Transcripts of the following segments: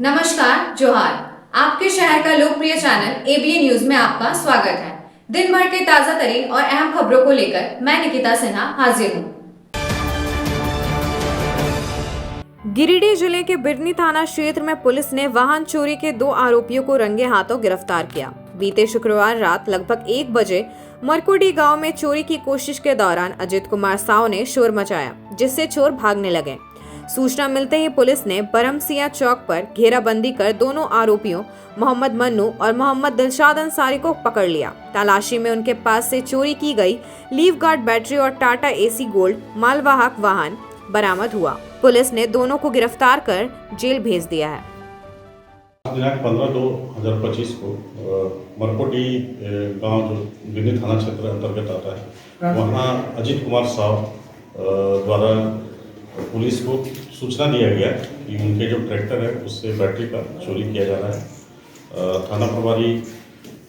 नमस्कार, जोहार। आपके शहर का लोकप्रिय चैनल एबीएन न्यूज में आपका स्वागत है। दिन भर के ताजा तरीन और अहम खबरों को लेकर मैं निकिता सिन्हा हाजिर हूँ। गिरिडीह जिले के बिरनी थाना क्षेत्र में पुलिस ने वाहन चोरी के 2 आरोपियों को रंगे हाथों गिरफ्तार किया। बीते शुक्रवार रात लगभग 1 बजे मरकुडी गांव में चोरी की कोशिश के दौरान अजित कुमार साव ने शोर मचाया, जिससे चोर भागने लगे। सूचना मिलते ही पुलिस ने बरमसिया चौक पर घेराबंदी कर दोनों आरोपियों मोहम्मद मन्नू और मोहम्मद दिलशाद अंसारी को पकड़ लिया। तलाशी में उनके पास से चोरी की गई लीव गार्ड बैटरी और टाटा एसी गोल्ड मालवाहक वाहन बरामद हुआ। पुलिस ने दोनों को गिरफ्तार कर जेल भेज दिया है। दिनांक 15/2/2025 को मरकोटी गांव जो बिरनी थाना क्षेत्र अंतर्गत आता है, वहां अजित कुमार साव द्वारा पुलिस को सूचना दिया गया कि उनके जो ट्रैक्टर है उससे बैटरी का चोरी किया जा रहा है। थाना प्रभारी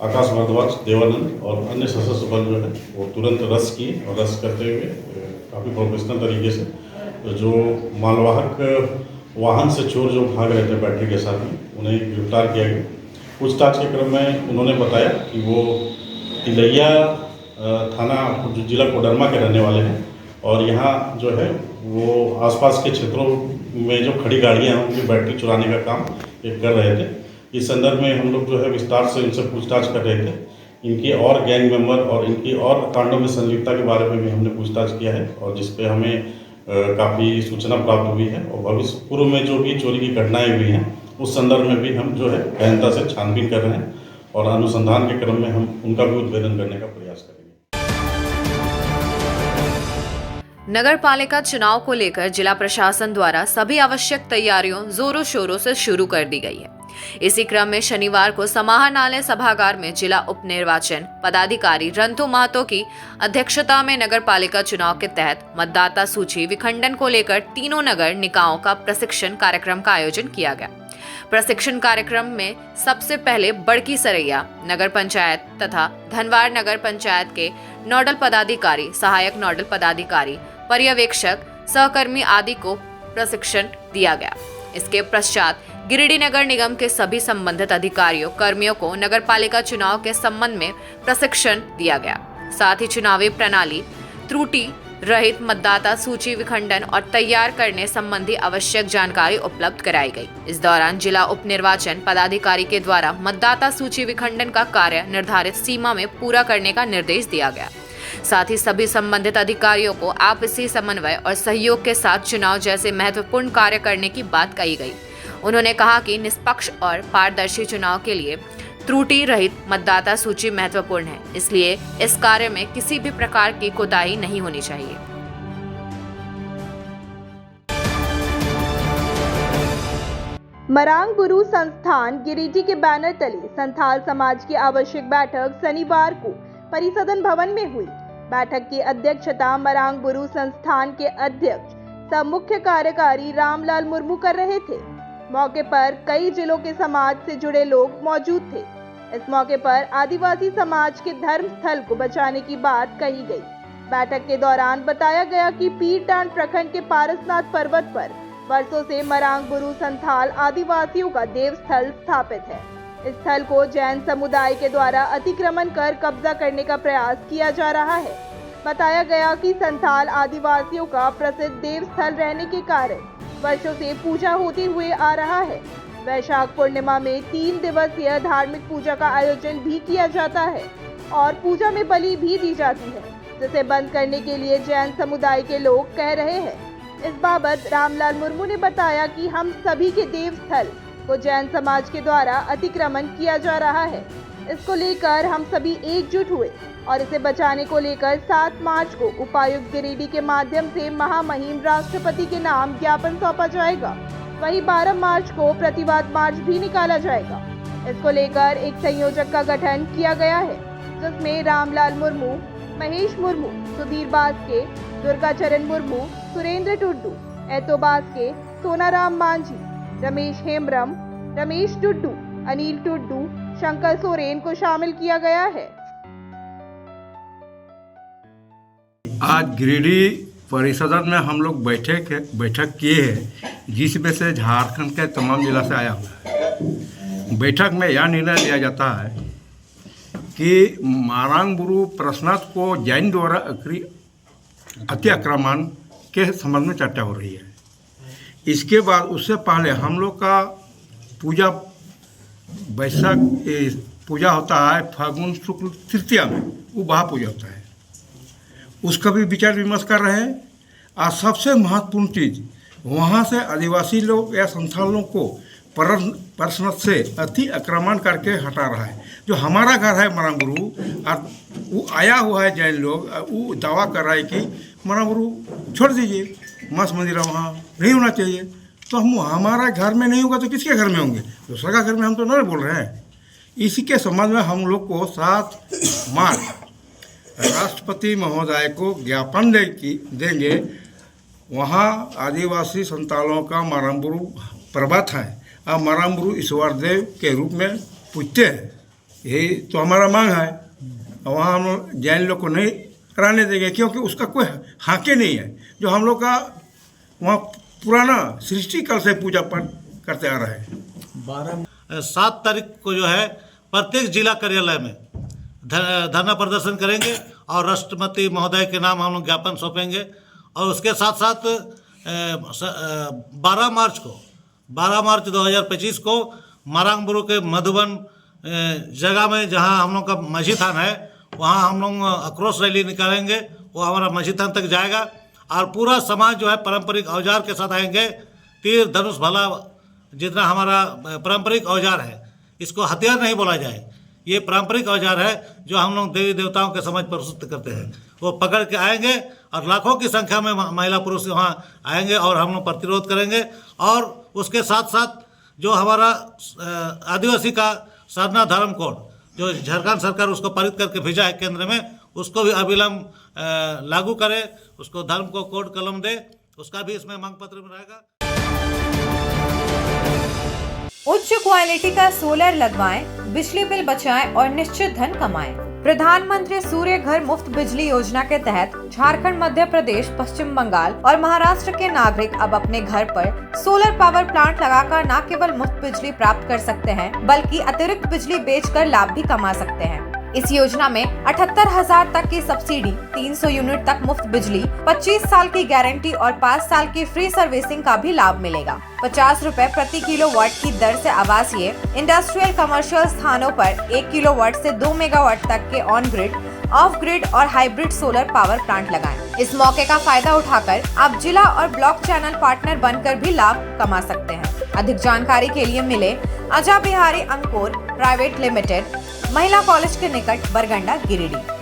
आकाश भारद्वाज, देवानंद और अन्य सशस्त्र बल जो है वो तुरंत रश किए और रश करते हुए काफ़ी प्रोफेशनल तरीके से जो मालवाहक वाहन से चोर जो भाग रहे थे बैटरी के साथ में, उन्हें गिरफ्तार किया गया। पूछताछ के क्रम में उन्होंने बताया कि वो तिलैया थाना जो जिला कोडरमा के रहने वाले हैं और यहाँ जो है वो आसपास के क्षेत्रों में जो खड़ी गाड़ियाँ हैं उनकी बैटरी चुराने का काम ये कर रहे थे। इस संदर्भ में हम लोग जो है विस्तार से इनसे पूछताछ कर रहे थे। इनकी और गैंग मेंबर और इनकी और कांडों में संलिप्तता के बारे में भी हमने पूछताछ किया है और जिस पे हमें काफ़ी सूचना प्राप्त हुई है और भविष्य पूर्व में जो भी चोरी की घटनाएं हुई हैं उस संदर्भ में भी हम जो है गहनता से छानबीन कर रहे हैं और अनुसंधान के क्रम में हम उनका भी उद्भेदन करने का प्रयास करेंगे। नगर पालिका चुनाव को लेकर जिला प्रशासन द्वारा सभी आवश्यक तैयारियों जोरों शोरों से शुरू कर दी गई है। इसी क्रम में शनिवार को समाहरणालय सभागार में जिला उप निर्वाचन पदाधिकारी रंतु महतो की अध्यक्षता में नगर पालिका चुनाव के तहत मतदाता सूची विखंडन को लेकर तीनों नगर निकायों का प्रशिक्षण कार्यक्रम का आयोजन किया गया। प्रशिक्षण कार्यक्रम में सबसे पहले बड़की सरैया नगर पंचायत तथा धनवार नगर पंचायत के नोडल पदाधिकारी, सहायक नोडल पदाधिकारी, पर्यवेक्षक, सहकर्मी आदि को प्रशिक्षण दिया गया। इसके पश्चात गिरिडीह नगर निगम के सभी संबंधित अधिकारियों कर्मियों को नगर पालिका चुनाव के संबंध में प्रशिक्षण दिया गया। साथ ही चुनावी प्रणाली, त्रुटि रहित मतदाता सूची विखंडन और तैयार करने संबंधी आवश्यक जानकारी उपलब्ध कराई गई। इस दौरान जिला उप निर्वाचन पदाधिकारी के द्वारा मतदाता सूची विखंडन का कार्य निर्धारित सीमा में पूरा करने का निर्देश दिया गया। साथ ही सभी संबंधित अधिकारियों को आपसी समन्वय और सहयोग के साथ चुनाव जैसे महत्वपूर्ण कार्य करने की बात कही गई। उन्होंने कहा कि निष्पक्ष और पारदर्शी चुनाव के लिए त्रुटि रहित मतदाता सूची महत्वपूर्ण है, इसलिए इस कार्य में किसी भी प्रकार की कोताही नहीं होनी चाहिए। मरांग गुरु संस्थान गिरिडीह के बैनर तले संथाल समाज की आवश्यक बैठक शनिवार को परिसदन भवन में हुई। बैठक की अध्यक्षता मरांग गुरु संस्थान के अध्यक्ष सह मुख्य कार्यकारी रामलाल मुर्मू कर रहे थे। मौके पर कई जिलों के समाज से जुड़े लोग मौजूद थे। इस मौके पर आदिवासी समाज के धर्म स्थल को बचाने की बात कही गई। बैठक के दौरान बताया गया कि पीरटांड प्रखंड के पारसनाथ पर्वत पर वर्षों से मरांग गुरु संथाल आदिवासियों का देव स्थल स्थापित है। इस स्थल को जैन समुदाय के द्वारा अतिक्रमण कर कब्जा करने का प्रयास किया जा रहा है। बताया गया कि संथाल आदिवासियों का प्रसिद्ध देव स्थल रहने के कारण वर्षों से पूजा होते हुए आ रहा है। वैशाख पूर्णिमा में 3 दिवसीय धार्मिक पूजा का आयोजन भी किया जाता है और पूजा में बलि भी दी जाती है, जिसे बंद करने के लिए जैन समुदाय के लोग कह रहे हैं। इस बाबत रामलाल मुर्मू ने बताया कि हम सभी के देव स्थल को जैन समाज के द्वारा अतिक्रमण किया जा रहा है। इसको लेकर हम सभी एकजुट हुए और इसे बचाने को लेकर 7 मार्च को उपायुक्त गिरिडीह के माध्यम से महामहिम राष्ट्रपति के नाम ज्ञापन सौंपा जाएगा। वहीं 12 मार्च को प्रतिवाद मार्च भी निकाला जाएगा। इसको लेकर एक संयोजक का गठन किया गया है, जिसमें रामलाल मुर्मू, महेश मुर्मू, सुधीर बास्के, दुर्गाचरण मुर्मू, सुरेंद्र टुड्डू, एतो बास्के, सोनाराम मांझी, रमेश हेम्ब्रम, रमेश टुड्डू, अनिल टुड्डू, शंकर सोरेन को शामिल किया गया है। आज गिरिडीह परिषद में हम लोग बैठक किए हैं जिसमें से झारखंड के तमाम जिला से आया हुआ है। बैठक में यह निर्णय लिया जाता है कि मारांगबुरु प्रश्नार्थ को जैन द्वारा अति आक्रमण के संबंध में चर्चा हो रही है। इसके बाद उससे पहले हम लोग का पूजा वैशाख पूजा होता है फागुन शुक्ल तृतीया में, वो बहा पूजा होता है, उसका भी विचार विमर्श कर रहे हैं। और सबसे महत्वपूर्ण चीज़ वहाँ से आदिवासी लोग या संथालों को प्रश्न से अति आक्रमण करके हटा रहा है। जो हमारा घर है मारांगबुरु, और वो आया हुआ है जैन लोग, वो दावा कर रहा है कि मारांगबुरु छोड़ दीजिए, मठ मंदिर वहाँ नहीं होना चाहिए। तो हम हमारा घर में नहीं होगा तो किसके घर में होंगे? दूसरा का घर में हम तो नहीं बोल रहे हैं। इसी के संबंध में हम लोग को 7 मार्च राष्ट्रपति महोदय को ज्ञापन देंगे। वहाँ आदिवासी संतालों का मारांगबुरु पर्वत है और मारांगबुरु ईश्वर देव के रूप में पूजते हैं। यही तो हमारा मांग है। वहाँ हम जैन लोग को नहीं रहने देंगे, क्योंकि उसका कोई हाके नहीं है। जो हम लोग का वहाँ पुराना सृष्टि काल से पूजा पाठ करते आ रहे हैं। 7 तारीख को जो है प्रत्येक जिला कार्यालय में धरना प्रदर्शन करेंगे और राष्ट्रपति महोदय के नाम हम लोग ज्ञापन सौंपेंगे। और उसके साथ साथ 12 मार्च 2025 को मारांगबुरु के मधुबन जगह में जहां हम लोग का माझी थान है, वहां हम लोग आक्रोश रैली निकालेंगे। वो हमारा माझी थान तक जाएगा और पूरा समाज जो है पारंपरिक औजार के साथ आएंगे। तीर धनुष भाला जितना हमारा पारंपरिक औजार है, इसको हथियार नहीं बोला जाए, ये पारंपरिक औजार है जो हम लोग देवी देवताओं के समझ प्रस्तुत करते हैं। वो पकड़ के आएंगे और लाखों की संख्या में महिला पुरुष वहाँ आएंगे और हम लोग प्रतिरोध करेंगे। और उसके साथ साथ जो हमारा आदिवासी का सरना धर्म कोड जो झारखंड सरकार उसको पारित करके भेजा है केंद्र में, उसको भी अविलंब लागू करे, उसको धर्म को कोड कलम दे, उसका भी इसमें मांग पत्र में रहेगा। उच्च क्वालिटी का सोलर लगवाएं, बिजली बिल बचाएं और निश्चित धन कमाएं। प्रधानमंत्री सूर्य घर मुफ्त बिजली योजना के तहत झारखंड, मध्य प्रदेश, पश्चिम बंगाल और महाराष्ट्र के नागरिक अब अपने घर पर सोलर पावर प्लांट लगाकर न केवल मुफ्त बिजली प्राप्त कर सकते हैं, बल्कि अतिरिक्त बिजली बेचकर लाभ भी कमा सकते हैं। इस योजना में 78,000 तक की सब्सिडी, 300 यूनिट तक मुफ्त बिजली, 25 साल की गारंटी और 5 साल की फ्री सर्विसिंग का भी लाभ मिलेगा। 50 रुपए प्रति किलोवाट की दर से आवासीय, इंडस्ट्रियल, कमर्शियल स्थानों पर 1 किलोवाट से 2 मेगावाट तक के ऑन ग्रिड, ऑफ ग्रिड और हाइब्रिड सोलर पावर प्लांट लगाएं। इस मौके का फायदा उठाकर आप जिला और ब्लॉक चैनल पार्टनर बनकर भी लाभ कमा सकते हैं। अधिक जानकारी के लिए मिले अजय बिहारी अंकुर प्राइवेट लिमिटेड, महिला कॉलेज के निकट, बरगंडा, गिरिडीह।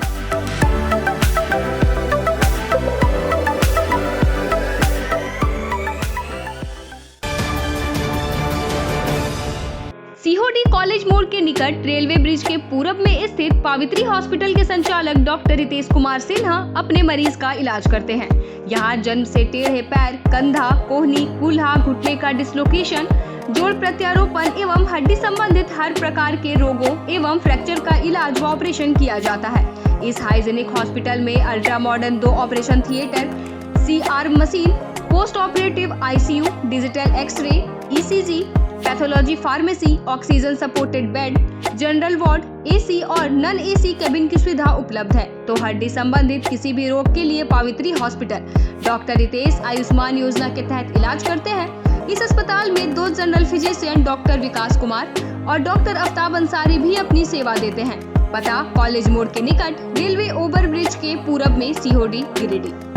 सीहोडी कॉलेज मोड़ के निकट रेलवे ब्रिज के पूरब में स्थित पावित्री हॉस्पिटल के संचालक डॉक्टर रितेश कुमार सिन्हा अपने मरीज का इलाज करते हैं। यहाँ जन्म से टेढ़े पैर, कंधा, कोहनी, कूल्हा, घुटने का डिसलोकेशन, जोड़ प्रत्यारोपण एवं हड्डी संबंधित हर प्रकार के रोगों एवं फ्रैक्चर का इलाज व ऑपरेशन किया जाता है। इस हाइजेनिक हॉस्पिटल में ultra modern 2 operation theatre, CR machine, post operative ICU, digital x ray, ECG, pathology pharmacy, oxygen supported bed, general ward, AC और नॉन AC केबिन की सुविधा उपलब्ध है। तो हड्डी संबंधित किसी भी रोग के लिए पावित्री हॉस्पिटल डॉक्टर रितेश आयुष्मान योजना के तहत इलाज करते हैं। इस अस्पताल में 2 जनरल फिजिशियन डॉक्टर विकास कुमार और डॉक्टर आफ्ताब अंसारी भी अपनी सेवा देते हैं। पता कॉलेज मोड़ के निकट रेलवे ओवर ब्रिज के पूरब में, सीहोडी, गिरिडीह।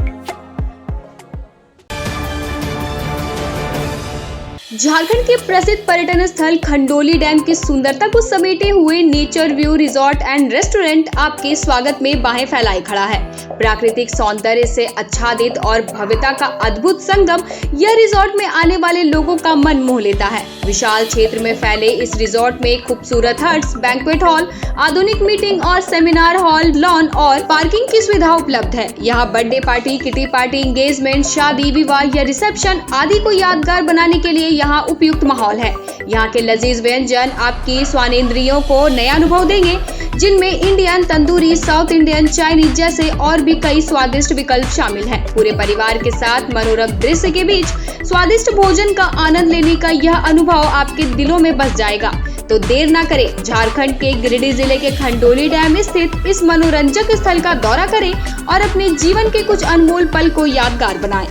झारखंड के प्रसिद्ध पर्यटन स्थल खंडोली डैम की सुंदरता को समेटे हुए nature view resort and restaurant आपके स्वागत में बाहें फैलाए खड़ा है। प्राकृतिक सौंदर्य से आच्छादित और भव्यता का अद्भुत संगम यह रिजॉर्ट में आने वाले लोगों का मन मोह लेता है। विशाल क्षेत्र में फैले इस रिजॉर्ट में खूबसूरत हट्स, बैंक्वेट हॉल, आधुनिक मीटिंग और सेमिनार हॉल, लॉन और पार्किंग की सुविधा उपलब्ध है। यहाँ birthday party, kitty party, engagement, शादी, विवाह या रिसेप्शन आदि को यादगार बनाने के लिए यहाँ उपयुक्त माहौल है। यहाँ के लजीज व्यंजन आपकी स्वानेंद्रियों को नया अनुभव देंगे। जिनमें Indian, tandoori, south Indian, Chinese जैसे और भी कई स्वादिष्ट विकल्प शामिल हैं। पूरे परिवार के साथ मनोरम दृश्य के बीच स्वादिष्ट भोजन का आनंद लेने का यह अनुभव आपके दिलों में बस जाएगा। तो देर ना करें, झारखंड के गिरिडीह जिले के खंडोली डैम स्थित इस मनोरंजक स्थल का दौरा करें और अपने जीवन के कुछ अनमोल पल को यादगार बनाएं।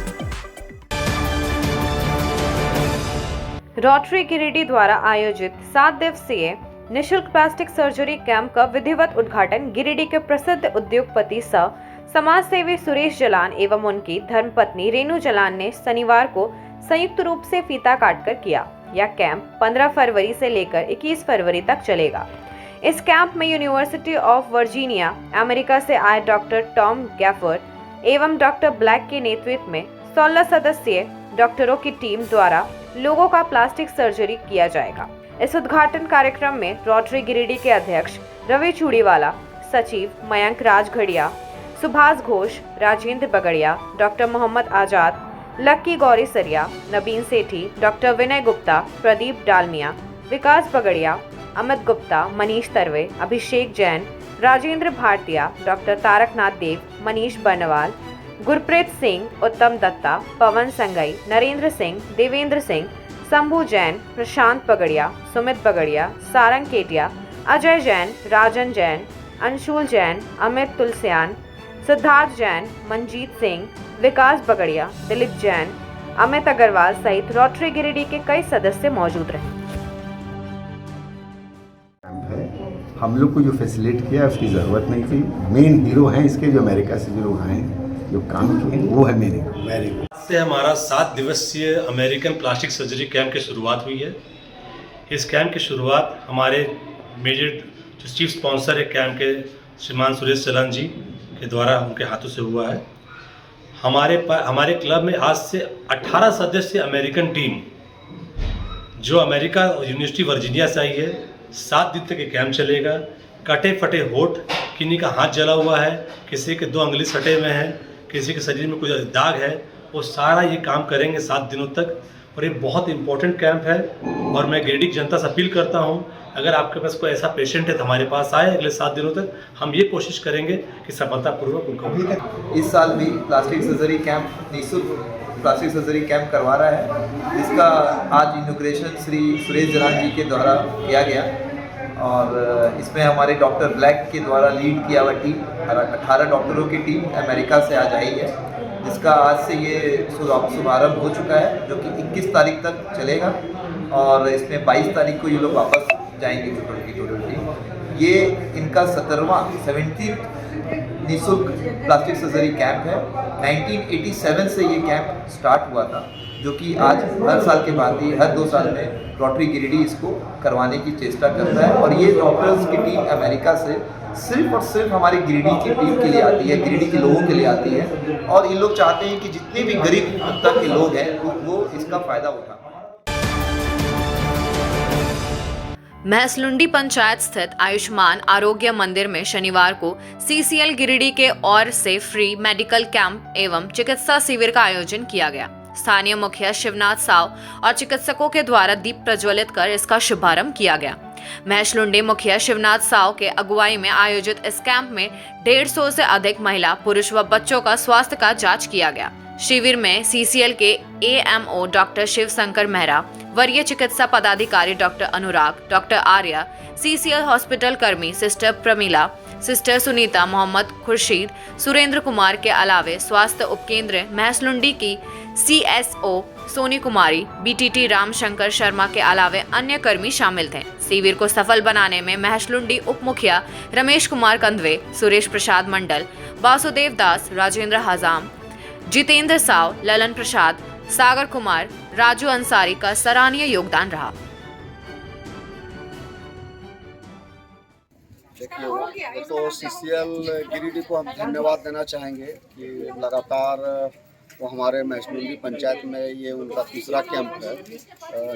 रोटरी गिरिडीह द्वारा आयोजित 7 दिवसीय निशुल्क प्लास्टिक सर्जरी कैंप का विधिवत उद्घाटन गिरिडीह के प्रसिद्ध उद्योगपति सह समाज सेवी सुरेश जलान एवं उनकी धर्मपत्नी रेणु जलान ने शनिवार को संयुक्त रूप से फीता काटकर किया। यह कैंप 15 फरवरी से लेकर 21 फरवरी तक चलेगा। इस कैंप में यूनिवर्सिटी ऑफ वर्जीनिया अमेरिका से आए डॉक्टर टॉम गैफर एवं डॉक्टर ब्लैक के नेतृत्व में 16 सदस्यीय डॉक्टरों की टीम द्वारा लोगों का प्लास्टिक सर्जरी किया जाएगा। इस उद्घाटन कार्यक्रम में रोटरी गिरिडीह के अध्यक्ष रवि चूड़ीवाला, सचिव मयंक राजघड़िया, सुभाष घोष, राजेंद्र बगड़िया, डॉक्टर मोहम्मद आजाद, लक्की गौरी सरिया, नबीन सेठी, डॉक्टर विनय गुप्ता, प्रदीप डालमिया, विकास बगड़िया, अमित गुप्ता, मनीष तरवे, अभिषेक जैन, राजेंद्र भारतीया, डॉक्टर तारकनाथ देव, मनीष बर्नवाल, गुरप्रीत सिंह, उत्तम दत्ता, पवन संगई, नरेंद्र सिंह, देवेंद्र सिंह, शंभू जैन, प्रशांत बगड़िया, सुमित बगड़िया, सारंग केटिया, अजय जैन, राजन जैन, अंशुल जैन, अमित तुलसियान, सिद्धार्थ जैन, मंजीत सिंह, विकास बगड़िया, दिलीप जैन, अमित अग्रवाल सहित रोटरी गिरिडीह के कई सदस्य मौजूद रहे। हम लोग को जो फैसिलिटेट किया उसकी ज़रूरत नहीं थी। मेन हीरो हैं इसके, जो अमेरिका से जो लोग आए हैं, जो काम किए, वो है मेरे से हमारा 7 दिवसीय अमेरिकन प्लास्टिक सर्जरी कैंप की शुरुआत हुई है। इस कैंप की शुरुआत हमारे मेजर जो चीफ स्पॉन्सर है कैंप के श्रीमान सुरेश जलान जी के द्वारा उनके हाथों से हुआ है। हमारे क्लब में आज से 18 सदस्य अमेरिकन टीम जो अमेरिका यूनिवर्सिटी वर्जीनिया से आई है, 7 दिन तक ये कैंप चलेगा। कटे फटे होठ, किन्हीं का हाथ जला हुआ है, किसी के 2 अंगुली सटे हुए हैं, किसी के शरीर में कुछ दाग है, वो सारा ये काम करेंगे 7 दिनों तक। और ये बहुत इंपॉर्टेंट कैंप है और मैं गिरिडीह की जनता से अपील करता हूँ, अगर आपके पास कोई ऐसा पेशेंट है तो हमारे पास आए। अगले 7 दिनों तक हम ये कोशिश करेंगे कि सफलतापूर्वक उनको। इस साल भी प्लास्टिक सर्जरी कैंप, निःशुल्क प्लास्टिक सर्जरी कैंप करवा रहा है, जिसका आज इनॉग्रेशन श्री सुरेश जलान जी के द्वारा किया गया। और इसमें हमारे डॉक्टर ब्लैक के द्वारा लीड किया हुआ टीम, 18 डॉक्टरों की टीम अमेरिका से आज आई है, जिसका आज से ये शुभारंभ हो चुका है, जो कि 21 तारीख तक चलेगा। और इसमें 22 तारीख को ये लोग वापस जाएंगे टोटल टीम। ये इनका 70वां निःशुल्क प्लास्टिक सर्जरी कैंप है। 1987 से ये कैंप स्टार्ट हुआ था, जो कि आज हर साल के बाद ही हर 2 साल में रोटरी गिरिडीह इसको करवाने की चेष्टा करता है। और ये डॉक्टर्स की टीम अमेरिका से सिर्फ और सिर्फ हमारी गिरिडीह की टीम के लिए आती है, गिरिडीह के लोगों के लिए आती है। और इन लोग चाहते हैं कि जितने भी गरीब तबका के लोग हैं वो इसका फ़ायदा उठाएं। महसलुंडी पंचायत स्थित आयुष्मान आरोग्य मंदिर में शनिवार को सीसीएल गिरिडीह के ओर से फ्री मेडिकल कैंप एवं चिकित्सा शिविर का आयोजन किया गया। स्थानीय मुखिया शिवनाथ साव और चिकित्सकों के द्वारा दीप प्रज्वलित कर इसका शुभारंभ किया गया। महसलुंडी मुखिया शिवनाथ साव के अगुवाई में आयोजित इस कैंप में 150 से अधिक महिला, पुरुष व बच्चों का स्वास्थ्य का जांच किया गया। शिविर में सीसीएल के एएमओ डॉक्टर शिव शंकर मेहरा, वरीय चिकित्सा पदाधिकारी डॉक्टर अनुराग, डॉक्टर आर्या, सीसीएल हॉस्पिटल कर्मी सिस्टर प्रमीला, सिस्टर सुनीता, मोहम्मद खुर्शीद, सुरेंद्र कुमार के अलावे स्वास्थ्य उपकेंद्र महसलुंडी की सीएसओ सोनी कुमारी, बीटीटी रामशंकर शर्मा के अलावे अन्य कर्मी शामिल थे। शिविर को सफल बनाने में महसलुंडी उप मुखिया रमेश कुमार कंदवे, सुरेश प्रसाद मंडल, वासुदेव दास, राजेंद्र हजाम, जितेंद्र साव, ललन प्रसाद, सागर कुमार, राजू अंसारी का सराहनीय योगदान रहा। देखिए, तो सीसीएल गिरिडीह को हम धन्यवाद देना चाहेंगे कि लगातार वो हमारे महसूली पंचायत में ये उनका तीसरा कैंप है,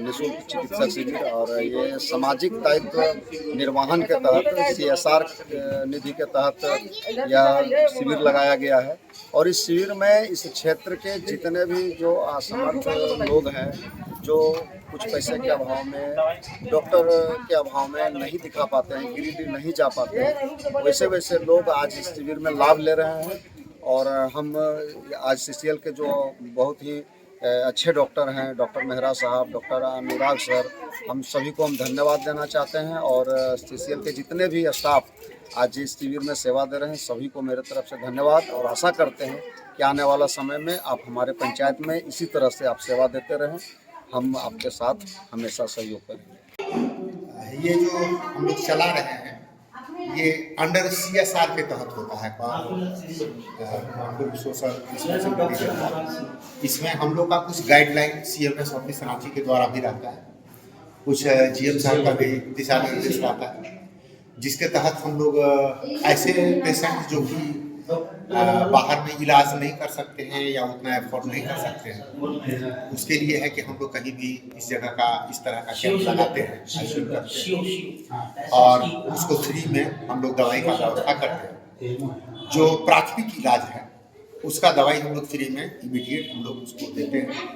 निःशुल्क चिकित्सा शिविर। और ये सामाजिक दायित्व निर्वहन के तहत CSR निधि के तहत यह शिविर लगाया गया है। और इस शिविर में इस क्षेत्र के जितने भी जो असमर्थ लोग हैं, जो कुछ पैसे के अभाव में, डॉक्टर के अभाव में नहीं दिखा पाते हैं, गिरिडीह नहीं जा पाते हैं, वैसे वैसे लोग आज इस शिविर में लाभ ले रहे हैं। और हम आज CCL के जो बहुत ही अच्छे डॉक्टर हैं, डॉक्टर मेहरा साहब, डॉक्टर अनुराग सर, हम सभी को हम धन्यवाद देना चाहते हैं। और CCL के जितने भी स्टाफ आज इस शिविर में सेवा दे रहे हैं, सभी को मेरे तरफ से धन्यवाद। और आशा करते हैं कि आने वाला समय में आप हमारे पंचायत में इसी तरह से आप सेवा देते रहें, हम आपके साथ हमेशा सहयोग करेंगे। ये जो हम लोग चला रहे हैं ये अंडर CSR के तहत होता है, सोशल रिस्पॉन्सिबिलिटी के तहत। इसमें हम लोग का कुछ गाइडलाइन CMS ऑफिस रांची के द्वारा भी रहता है, कुछ GM साहब का भी दिशा निर्देश रहता है, जिसके तहत हम लोग ऐसे पेशेंट जो कि बाहर में इलाज नहीं कर सकते हैं या उतना एफोर्ड नहीं कर सकते हैं, उसके लिए है कि हम लोग कहीं भी इस जगह का इस तरह का कैंप लगाते हैं, करते हैं और उसको फ्री में हम लोग दवाई का व्यवस्था करते हैं। जो प्राथमिक इलाज है उसका दवाई हम लोग फ्री में इमीडिएट हम लोग उसको देते हैं।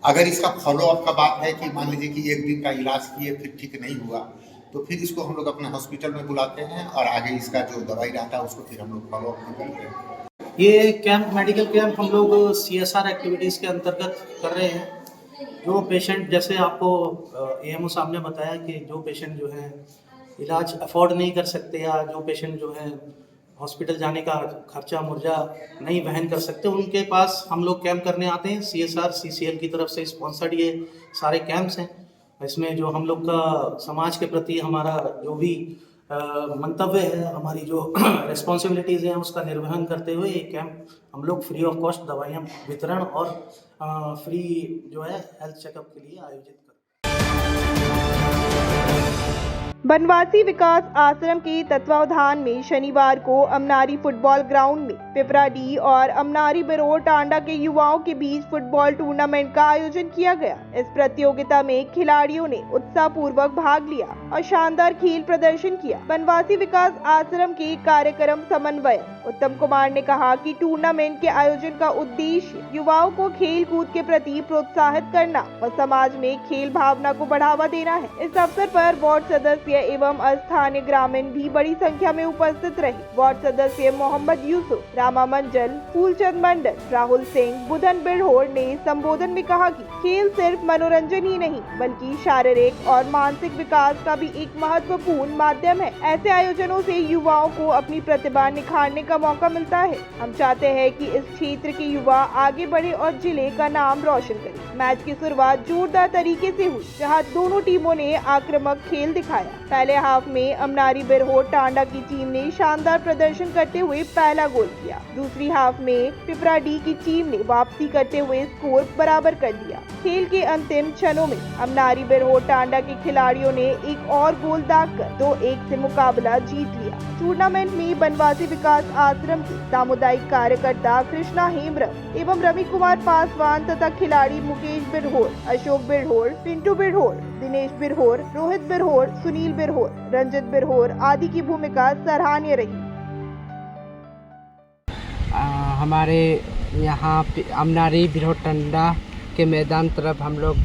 अगर इसका फॉलोअप का बात है कि मान लीजिए कि 1 दिन का इलाज किए फिर ठीक नहीं हुआ, तो फिर इसको हम लोग अपने हॉस्पिटल में बुलाते हैं और आगे इसका जो दवाई रहता है उसको फिर हम लोग फॉलो अप करते हैं। ये कैंप, मेडिकल कैंप हम लोग CSR एक्टिविटीज़ के अंतर्गत कर रहे हैं। जो पेशेंट, जैसे आपको AMO साहब ने बताया कि जो पेशेंट जो है इलाज अफोर्ड नहीं कर सकते या जो पेशेंट जो है हॉस्पिटल जाने का खर्चा मुर्जा नहीं वहन कर सकते, उनके पास हम लोग कैंप करने आते हैं। CSR CCL की तरफ से स्पॉन्सर्ड ये सारे कैंप्स हैं। इसमें जो हम लोग का समाज के प्रति हमारा जो भी मंतव्य है, हमारी जो रिस्पॉन्सिबिलिटीज़ हैं, उसका निर्वहन करते हुए ये कैंप हम लोग फ्री ऑफ कॉस्ट दवाइयाँ वितरण और फ्री जो है हेल्थ चेकअप के लिए आयोजित करते हैं। बनवासी विकास आश्रम के तत्वावधान में शनिवार को अमनारी फुटबॉल ग्राउंड में पिपराडीह और अमनारी बिरोर टांडा के युवाओं के बीच फुटबॉल टूर्नामेंट का आयोजन किया गया। इस प्रतियोगिता में खिलाड़ियों ने उत्साहपूर्वक भाग लिया और शानदार खेल प्रदर्शन किया। बनवासी विकास आश्रम के कार्यक्रम समन्वयक उत्तम कुमार ने कहा कि टूर्नामेंट के आयोजन का उद्देश्य युवाओं को खेल कूद के प्रति प्रोत्साहित करना और समाज में खेल भावना को बढ़ावा देना है। इस अवसर पर वार्ड सदस्य एवं स्थानीय ग्रामीण भी बड़ी संख्या में उपस्थित रहे। वार्ड सदस्य मोहम्मद यूसुफ, रामा मंजल, फूलचंद मंडल, राहुल सिंह, बुधन बिरहोर ने संबोधन में कहा कि खेल सिर्फ मनोरंजन ही नहीं बल्कि शारीरिक और मानसिक विकास का भी एक महत्वपूर्ण माध्यम है। ऐसे आयोजनों से युवाओं को अपनी प्रतिभा निखारने का मौका मिलता है। हम चाहते हैं कि इस क्षेत्र के युवा आगे बढ़े और जिले का नाम रोशन करें। मैच की शुरुआत जोरदार तरीके से हुई, जहां दोनों टीमों ने आक्रामक खेल दिखाया। पहले हाफ में अमनारी बिरहोर टांडा की टीम ने शानदार प्रदर्शन करते हुए पहला गोल किया। दूसरी हाफ में पिपराडीह की टीम ने वापसी करते हुए स्कोर बराबर कर दिया। खेल के अंतिम क्षणों में अमनारी बिरहोर टांडा के खिलाड़ियों ने एक और गोल दागकर 2-1 से मुकाबला जीत लिया। टूर्नामेंट में बनवासी विकास आश्रम के सामुदायिक कार्यकर्ता कृष्णा हेमब्रम एवं रवि कुमार पासवान तथा खिलाड़ी मुकेश बिरहोर, अशोक बिरहोर, पिंटू बिरहोर, दिनेश बिरहोर, रोहित बिरहोर, सुनील बिरहोर, रंजित बिरहोर आदि की भूमिका सराहनीय रही। हमारे यहाँ अमनारी बिरहोर टांडा के मैदान तरफ हम लोग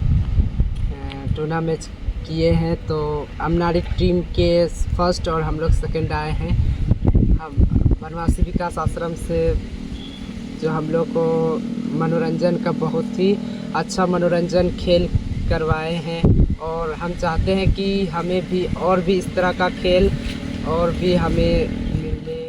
टूर्नामेंट किए हैं, तो अमनारी टीम के फर्स्ट और हम लोग सेकंड आए हैं। हम बनवासी विकास आश्रम से जो हम लोग को मनोरंजन का बहुत ही अच्छा मनोरंजन खेल करवाए हैं और हम चाहते हैं कि हमें भी और भी इस तरह का खेल और भी हमें मिले।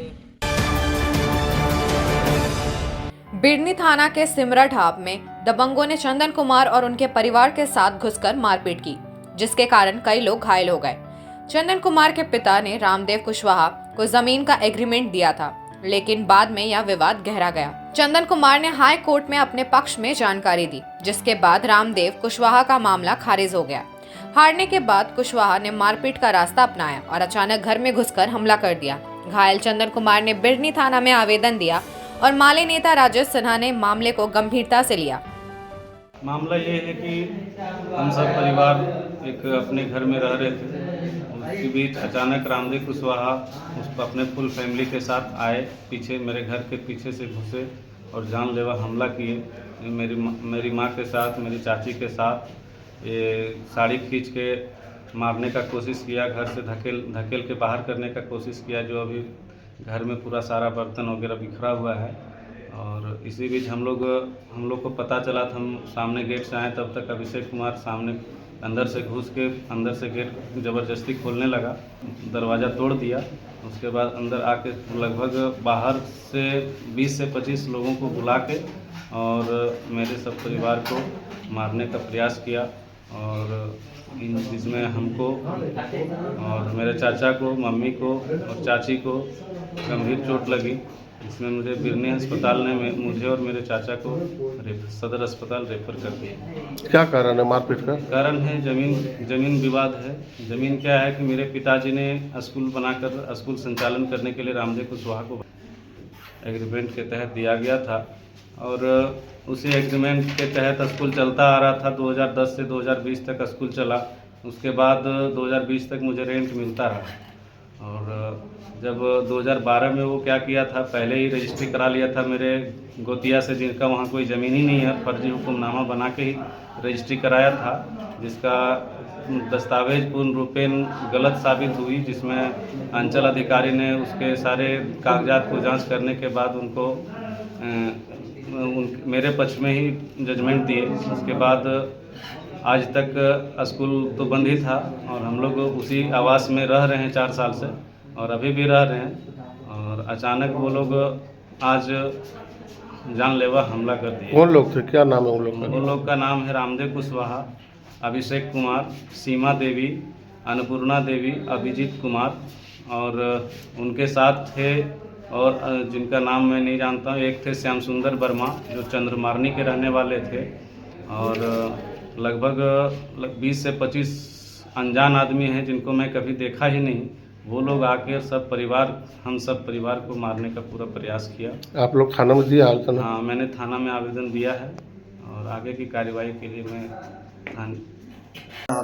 बिडनी थाना के सिमरा ढाब में दबंगों ने चंदन कुमार और उनके परिवार के साथ घुसकर मारपीट की, जिसके कारण कई लोग घायल हो गए। चंदन कुमार के पिता ने रामदेव कुशवाहा को जमीन का एग्रीमेंट दिया था, लेकिन बाद में यह विवाद गहरा गया। चंदन कुमार ने हाई कोर्ट में अपने पक्ष में जानकारी दी, जिसके बाद रामदेव कुशवाहा का मामला खारिज हो गया। हारने के बाद कुशवाहा ने मारपीट का रास्ता अपनाया और अचानक घर में घुसकर हमला कर दिया। घायल चंदन कुमार ने बिडनी थाना में आवेदन दिया और माले नेता राजेश सिन्हा ने मामले को गंभीरता से लिया। मामला ये है कि हम सब परिवार एक अपने घर में रह रहे थे, उसके बीच अचानक रामदेव कुशवाहा उस अपने फुल फैमिली के साथ आए, पीछे मेरे घर के पीछे से घुसे और जानलेवा हमला किए। मेरी माँ के साथ, मेरी चाची के साथ ये साड़ी खींच के मारने का कोशिश किया, घर से धकेल के बाहर करने का कोशिश किया, जो अभी घर में पूरा सारा बर्तन वगैरह बिखरा हुआ है। और इसी बीच हम लोग को पता चला था, हम सामने गेट से आए, तब तक अभिषेक कुमार सामने अंदर से घुस के अंदर से गेट ज़बरदस्ती खोलने लगा, दरवाज़ा तोड़ दिया। उसके बाद अंदर आके लगभग बाहर से 20 से 25 लोगों को बुला के और मेरे सब परिवार को मारने का प्रयास किया। और इसमें हमको और मेरे चाचा को, मम्मी को और चाची को गंभीर चोट लगी। इसमें मुझे बिरनी अस्पताल ने मुझे और मेरे चाचा को सदर अस्पताल रेफर कर दिया। क्या कारण है मारपीट का? कारण है जमीन विवाद है। ज़मीन क्या है कि मेरे पिताजी ने स्कूल बनाकर स्कूल संचालन करने के लिए रामदेव कुशवाहा को एग्रीमेंट के तहत दिया गया था और उसी एग्रीमेंट के तहत स्कूल चलता आ रहा था। 2010 से 2020 तक स्कूल चला। उसके बाद 2020 तक मुझे रेंट मिलता रहा और जब 2012 में वो क्या किया था, पहले ही रजिस्ट्री करा लिया था मेरे गोतिया से, जिनका वहाँ कोई ज़मीन ही नहीं है। फर्जी हुक्मनामा बना के ही रजिस्ट्री कराया था, जिसका दस्तावेज पूर्ण रूपेण गलत साबित हुई, जिसमें अंचल अधिकारी ने उसके सारे कागजात को जांच करने के बाद उनको मेरे पक्ष में ही जजमेंट दिए। उसके बाद आज तक स्कूल तो बंद ही था और हम लोग उसी आवास में रह रहे हैं 4 साल से और अभी भी रह रहे हैं। और अचानक वो लोग आज जानलेवा हमला कर दिए। कौन लोग थे, क्या नाम है उन लोग का? उन लोग का नाम है रामदेव कुशवाहा, अभिषेक कुमार, सीमा देवी, अन्नपूर्णा देवी, अभिजीत कुमार और उनके साथ थे और जिनका नाम मैं नहीं जानता हूँ। एक थे श्याम सुंदर वर्मा जो चंद्रमार्नी के रहने वाले थे और लगभग 20 से 25 अनजान आदमी हैं जिनको मैं कभी देखा ही नहीं। वो लोग आके हम सब परिवार को मारने का पूरा प्रयास किया। आप लोग थाना में दिया आवेदन? हाँ, मैंने थाना में आवेदन दिया है और आगे की कार्यवाही के लिए मैं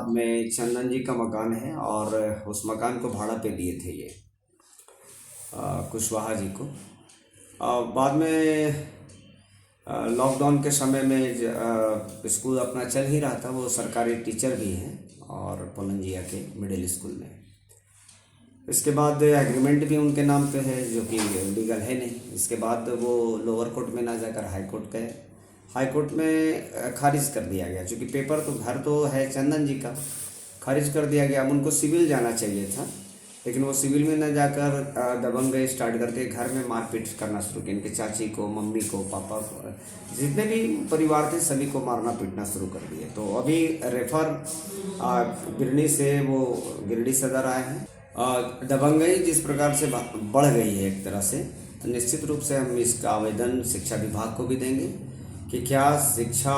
में चंदन जी का मकान है और उस मकान को भाड़ा पे दिए थे ये कुशवाहा जी को। बाद में लॉकडाउन के समय में स्कूल अपना चल ही रहा था। वो सरकारी टीचर भी हैं और पोलंजिया के मिडिल स्कूल में। इसके बाद एग्रीमेंट भी उनके नाम पे है जो कि लीगल है नहीं। इसके बाद वो लोअर कोर्ट में ना जाकर हाई कोर्ट गए। हाई कोर्ट में खारिज कर दिया गया, क्योंकि पेपर तो घर तो है चंदन जी का, खारिज कर दिया गया। अब उनको सिविल जाना चाहिए था, लेकिन वो सिविल में न जाकर दबंग स्टार्ट करके घर में मारपीट करना शुरू किया। इनके चाची को, मम्मी को, पापा को, जितने भी परिवार थे सभी को मारना पीटना शुरू कर दिए। तो अभी रेफर गिरनी से वो गिरडी सदर आए हैं। दबंगई जिस प्रकार से बढ़ गई है एक तरह से, निश्चित रूप से हम इसका आवेदन शिक्षा विभाग को भी देंगे कि क्या शिक्षा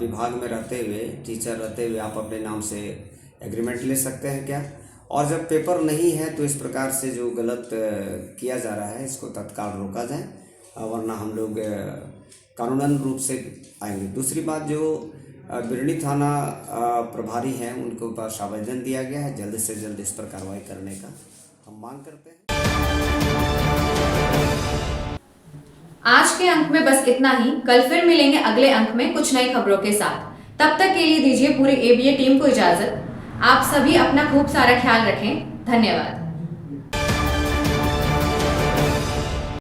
विभाग में रहते हुए, टीचर रहते हुए आप अपने नाम से एग्रीमेंट ले सकते हैं क्या? और जब पेपर नहीं है तो इस प्रकार से जो गलत किया जा रहा है इसको तत्काल रोका जाए, वरना हम लोग कानूनन रूप से आएंगे। दूसरी बात, जो बिरनी थाना प्रभारी हैं उनको पास आवेदन दिया गया है, जल्द से जल्द इस पर कार्रवाई करने का हम मांग करते हैं। आज के अंक में बस इतना ही। कल फिर मिलेंगे अगले अंक में कुछ नई खबरों के साथ। तब तक के लिए दीजिए पूरी ABA टीम को इजाजत। आप सभी अपना खूब सारा ख्याल रखें। धन्यवाद।